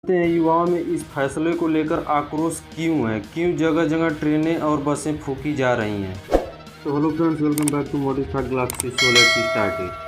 युवाओं में इस फैसले को लेकर आक्रोश क्यों है, क्यों जगह जगह ट्रेनें और बसें फूकी जा रही हैं। तो hello friends, welcome back to modified galaxy. So let's start it.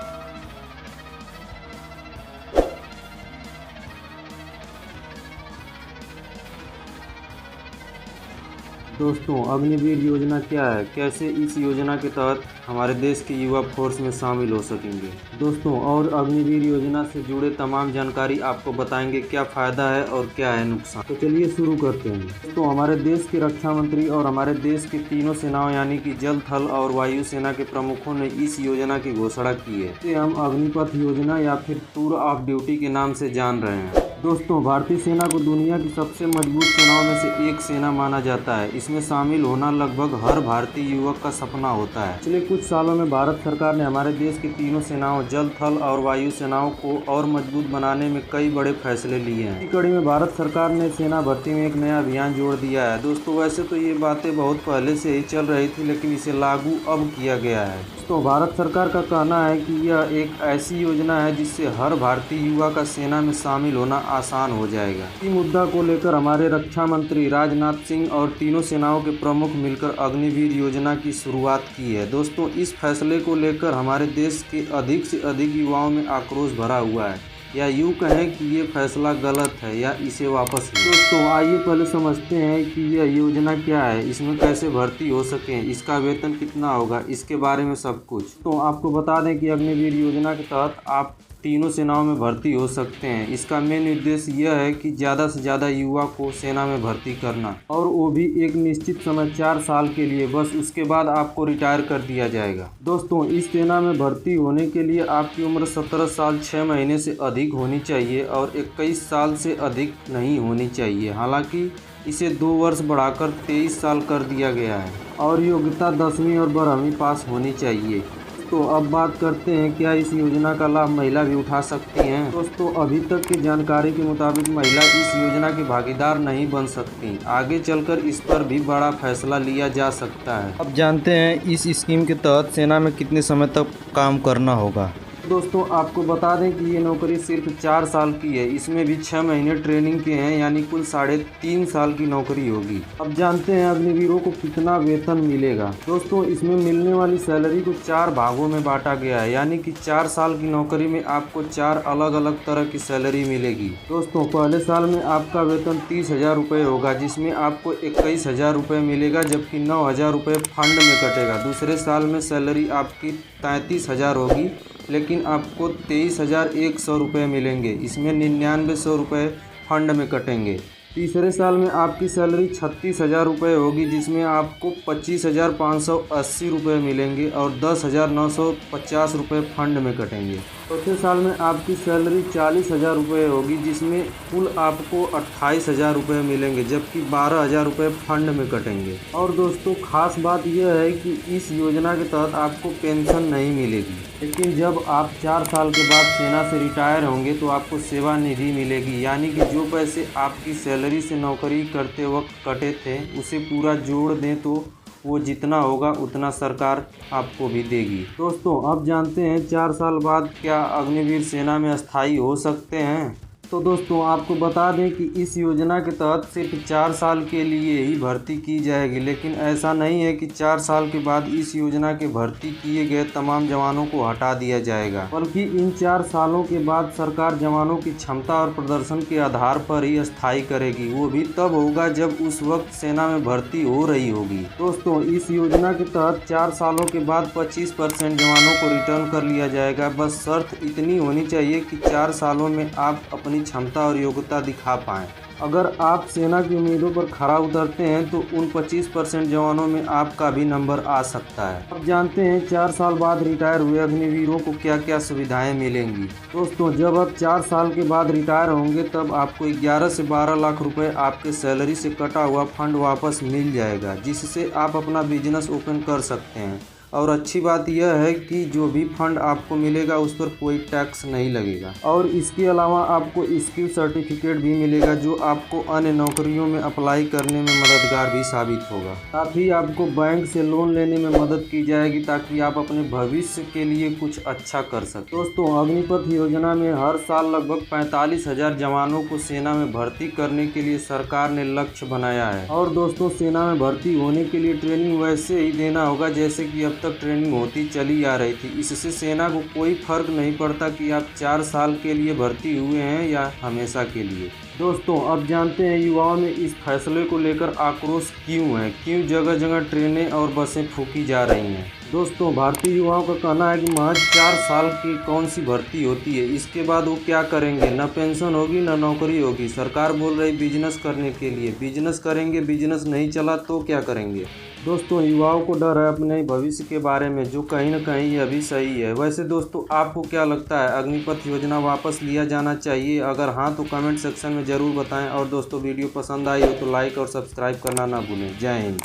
दोस्तों, अग्निवीर योजना क्या है, कैसे इस योजना के तहत हमारे देश के युवा फोर्स में शामिल हो सकेंगे दोस्तों, और अग्निवीर योजना से जुड़े तमाम जानकारी आपको बताएंगे क्या फ़ायदा है और क्या है नुकसान। तो चलिए शुरू करते हैं दोस्तों। हमारे देश के रक्षा मंत्री और हमारे देश के तीनों सेनाओं यानी कि जल, थल और वायु सेना के प्रमुखों ने इस योजना की घोषणा की है। इसे हम अग्निपथ योजना या फिर टूर ऑफ ड्यूटी के नाम से जान रहे हैं दोस्तों। भारतीय सेना को दुनिया की सबसे मजबूत सेनाओं में से एक सेना माना जाता है। इसमें शामिल होना लगभग हर भारतीय युवक का सपना होता है। पिछले कुछ सालों में भारत सरकार ने हमारे देश की तीनों सेनाओं जल, थल और वायु सेनाओं को और मजबूत बनाने में कई बड़े फैसले लिए हैं। इसी कड़ी में भारत सरकार ने सेना भर्ती में एक नया अभियान जोड़ दिया है दोस्तों। वैसे तो ये बातें बहुत पहले से ही चल रही थी, लेकिन इसे लागू अब किया गया है। तो भारत सरकार का कहना है कि यह एक ऐसी योजना है जिससे हर भारतीय युवा का सेना में शामिल होना आसान हो जाएगा। इसी मुद्दा को लेकर हमारे रक्षा मंत्री राजनाथ सिंह और तीनों सेनाओं के प्रमुख मिलकर अग्निवीर योजना की शुरुआत की है दोस्तों। इस फैसले को लेकर हमारे देश के अधिक से अधिक युवाओं में आक्रोश भरा हुआ है, या यूँ कहें कि ये फैसला गलत है या इसे वापस लें। दोस्तों, आइए पहले समझते हैं कि यह योजना क्या है, इसमें कैसे भर्ती हो सकें, इसका वेतन कितना होगा, इसके बारे में सब कुछ। तो आपको बता दें कि अग्निवीर योजना के तहत आप तीनों सेनाओं में भर्ती हो सकते हैं। इसका मेन उद्देश्य यह है कि ज़्यादा से ज़्यादा युवा को सेना में भर्ती करना, और वो भी एक निश्चित समय 4 साल के लिए। बस उसके बाद आपको रिटायर कर दिया जाएगा दोस्तों। इस सेना में भर्ती होने के लिए आपकी उम्र 17 साल 6 महीने से अधिक होनी चाहिए और 21 साल से अधिक नहीं होनी चाहिए। हालांकि इसे 2 वर्ष बढ़ाकर 23 साल कर दिया गया है, और योग्यता 10वीं और 12वीं पास होनी चाहिए। तो अब बात करते हैं क्या इस योजना का लाभ महिला भी उठा सकती हैं। दोस्तों, अभी तक की जानकारी के मुताबिक महिला इस योजना की भागीदार नहीं बन सकती। आगे चलकर इस पर भी बड़ा फैसला लिया जा सकता है। अब जानते हैं इस स्कीम के तहत सेना में कितने समय तक काम करना होगा। दोस्तों, आपको बता दें कि ये नौकरी सिर्फ 4 साल की है। इसमें भी 6 महीने ट्रेनिंग के हैं, यानी कुल 3.5 साल की नौकरी होगी। अब जानते हैं अग्निवीरों को कितना वेतन मिलेगा। दोस्तों, इसमें मिलने वाली सैलरी को 4 भागों में बांटा गया है, यानी कि 4 साल की नौकरी में आपको 4 अलग अलग तरह की सैलरी मिलेगी दोस्तों। पहले साल में आपका वेतन 30,000 रुपये होगा, जिसमें आपको 21,000 रुपये मिलेगा, जबकि 9,000 रुपये फंड में कटेगा। दूसरे साल में सैलरी आपकी 33,000 होगी, लेकिन आपको 23,100 रुपये मिलेंगे। इसमें 9900 रुपये फंड में कटेंगे। तीसरे साल में आपकी सैलरी 36,000 रुपये होगी, जिसमें आपको 25,580 रुपये मिलेंगे और 10,950 रुपये फंड में कटेंगे। चौथे साल में आपकी सैलरी 40,000 रुपये होगी, जिसमें कुल आपको 28,000 रुपये मिलेंगे, जबकि 12,000 रुपये फंड में कटेंगे। और दोस्तों, खास बात यह है कि इस योजना के तहत आपको पेंशन नहीं मिलेगी, लेकिन जब आप 4 साल के बाद सेना से रिटायर होंगे तो आपको सेवानिधि मिलेगी, यानी कि जो पैसे आपकी सैलरी से नौकरी करते वक्त कटे थे उसे पूरा जोड़ दें तो वो जितना होगा उतना सरकार आपको भी देगी। दोस्तों, अब जानते हैं 4 साल बाद क्या अग्निवीर सेना में स्थायी हो सकते हैं। तो दोस्तों, आपको बता दें कि इस योजना के तहत सिर्फ 4 साल के लिए ही भर्ती की जाएगी, लेकिन ऐसा नहीं है कि 4 साल के बाद इस योजना के भर्ती किए गए तमाम जवानों को हटा दिया जाएगा, बल्कि इन 4 सालों के बाद सरकार जवानों की क्षमता और प्रदर्शन के आधार पर ही स्थायी करेगी। वो भी तब होगा जब उस वक्त सेना में भर्ती हो रही होगी। दोस्तों, इस योजना के तहत 4 सालों के बाद 25% जवानों को रिटर्न कर लिया जाएगा। बस शर्त इतनी होनी चाहिए कि 4 सालों में आप अपनी क्षमता और योग्यता दिखा पाएं। अगर आप सेना की उम्मीदों पर खरा उतरते हैं तो उन 25% जवानों में आपका भी नंबर आ सकता है। अब जानते हैं 4 साल बाद रिटायर हुए अग्निवीरों को क्या क्या सुविधाएं मिलेंगी। दोस्तों, जब आप 4 साल के बाद रिटायर होंगे तब आपको 11 से 12 लाख रुपए आपके सैलरी से कटा हुआ फंड वापस मिल जाएगा, जिससे आप अपना बिजनेस ओपन कर सकते हैं। और अच्छी बात यह है कि जो भी फंड आपको मिलेगा उस पर कोई टैक्स नहीं लगेगा। और इसके अलावा आपको स्किल सर्टिफिकेट भी मिलेगा जो आपको अन्य नौकरियों में अप्लाई करने में मददगार भी साबित होगा। साथ ही आपको बैंक से लोन लेने में मदद की जाएगी ताकि आप अपने भविष्य के लिए कुछ अच्छा कर सकें। दोस्तों, अग्निपथ योजना में हर साल लगभग 45,000 जवानों को सेना में भर्ती करने के लिए सरकार ने लक्ष्य बनाया है। और दोस्तों, सेना में भर्ती होने के लिए ट्रेनिंग वैसे ही देना होगा जैसे कि अब तक ट्रेनिंग होती चली आ रही थी। इससे सेना को कोई फर्क नहीं पड़ता कि आप 4 साल के लिए भर्ती हुए हैं या हमेशा के लिए। दोस्तों, अब जानते हैं युवाओं में इस फैसले को लेकर आक्रोश क्यों है, क्यों जगह जगह ट्रेनें और बसें फूकी जा रही हैं। दोस्तों, भारतीय युवाओं का कहना है कि महज 4 साल की कौन सी भर्ती होती है, इसके बाद वो क्या करेंगे, न पेंशन होगी न नौकरी होगी। सरकार बोल रही बिजनेस करने के लिए, बिजनेस करेंगे, बिजनेस नहीं चला तो क्या करेंगे। दोस्तों, युवाओं को डर है अपने भविष्य के बारे में, जो कहीं न कहीं यह भी सही है। वैसे दोस्तों, आपको क्या लगता है, अग्निपथ योजना वापस लिया जाना चाहिए? अगर हाँ तो कमेंट सेक्शन में ज़रूर बताएं। और दोस्तों, वीडियो पसंद आई हो तो लाइक और सब्सक्राइब करना ना भूलें। जय हिंद।